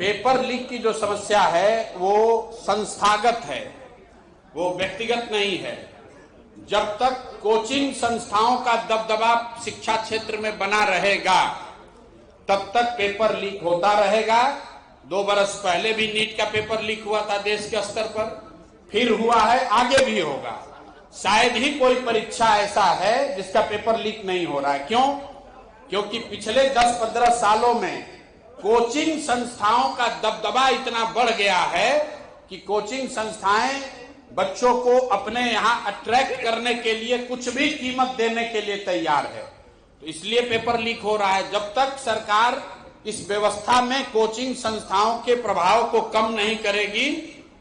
Paper leak की जो समस्या है वो संस्थागत है, वो व्यक्तिगत नहीं है। जब तक कोचिंग संस्थाओं का दबदबा शिक्षा क्षेत्र में बना रहेगा तब तक पेपर लीक होता रहेगा। 2 बरस पहले भी नीट का पेपर लीक हुआ था देश के स्तर पर, फिर हुआ है, आगे भी होगा। शायद ही कोई परीक्षा ऐसा है जिसका पेपर लीक नहीं हो रहा है। क्यों? क्योंकि पिछले 10-15 सालों में कोचिंग संस्थाओं का दबदबा इतना बढ़ गया है कि कोचिंग संस्थाएं बच्चों को अपने यहां अट्रैक्ट करने के लिए कुछ भी कीमत देने के लिए तैयार है, तो इसलिए पेपर लीक हो रहा है। जब तक सरकार इस व्यवस्था में कोचिंग संस्थाओं के प्रभाव को कम नहीं करेगी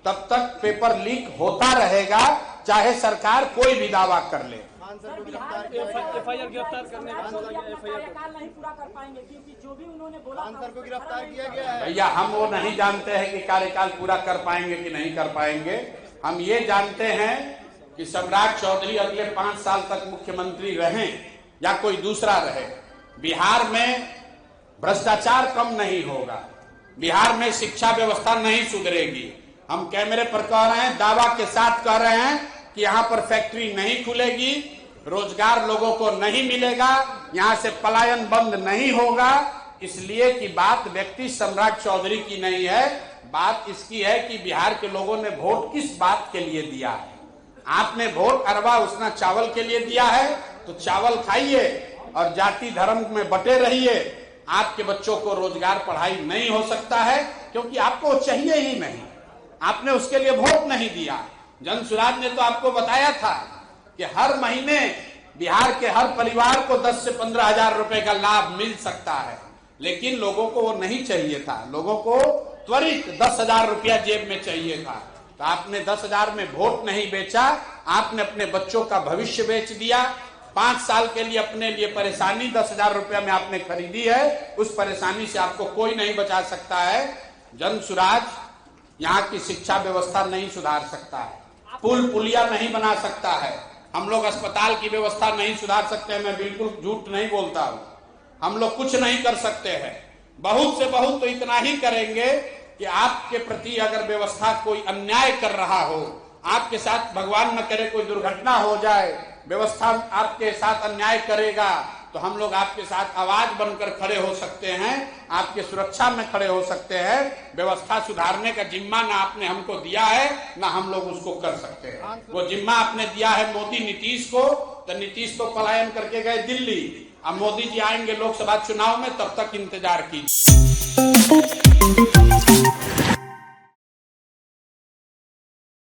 तब तक पेपर लीक होता रहेगा, चाहे सरकार कोई भी दावा कर ले। एफआईआर गिरफ्तार करने का कार्यकाल नहीं पूरा कर पाएंगे क्योंकि जो भी उन्होंने बोला को गिरफ्तार किया गया है। भैया, हम वो नहीं जानते हैं कि कार्यकाल पूरा कर पाएंगे कि नहीं कर पाएंगे। हम ये जानते हैं कि सम्राट चौधरी अगले 5 साल तक मुख्यमंत्री रहें या कोई दूसरा रहे, बिहार में भ्रष्टाचार कम नहीं होगा, बिहार में शिक्षा व्यवस्था नहीं सुधरेगी। हम कैमरे पर कह रहे हैं, दावा के साथ कह रहे हैं कि यहाँ पर फैक्ट्री नहीं खुलेगी, रोजगार लोगों को नहीं मिलेगा, यहाँ से पलायन बंद नहीं होगा। इसलिए कि बात व्यक्ति सम्राट चौधरी की नहीं है, बात इसकी है कि बिहार के लोगों ने वोट किस बात के लिए दिया है। आपने वोट अरबा उसना चावल के लिए दिया है तो चावल खाइए और जाति धर्म में बटे रहिए। आपके बच्चों को रोजगार पढ़ाई नहीं हो सकता है क्योंकि आपको चाहिए ही नहीं, आपने उसके लिए वोट नहीं दिया। जन सुराज ने तो आपको बताया था कि हर महीने बिहार के हर परिवार को 10 से 15 हजार रुपए का लाभ मिल सकता है, लेकिन लोगों को वो नहीं चाहिए था। लोगों को त्वरित 10,000 रुपया जेब में चाहिए था, तो आपने 10,000 में वोट नहीं बेचा, आपने अपने बच्चों का भविष्य बेच दिया। 5 साल के लिए अपने लिए परेशानी 10,000 रुपया में आपने खरीदी है, उस परेशानी से आपको कोई नहीं बचा सकता है। जन सुराज यहाँ की शिक्षा व्यवस्था नहीं सुधार सकता है, पुल पुलिया नहीं बना सकता है, हम लोग अस्पताल की व्यवस्था नहीं सुधार सकते हैं। मैं बिल्कुल झूठ नहीं बोलता हूँ, हम लोग कुछ नहीं कर सकते हैं। बहुत से बहुत तो इतना ही करेंगे कि आपके प्रति अगर व्यवस्था कोई अन्याय कर रहा हो, आपके साथ भगवान न करे कोई दुर्घटना हो जाए, व्यवस्था आपके साथ अन्याय करेगा तो हम लोग आपके साथ आवाज बनकर खड़े हो सकते हैं, आपके सुरक्षा में खड़े हो सकते हैं। व्यवस्था सुधारने का जिम्मा ना आपने हमको दिया है ना हम लोग उसको कर सकते हैं। वो जिम्मा आपने दिया है मोदी नीतीश को, तो नीतीश तो पलायन करके गए दिल्ली, अब मोदी जी आएंगे लोकसभा चुनाव में, तब तक इंतजार कीजिए।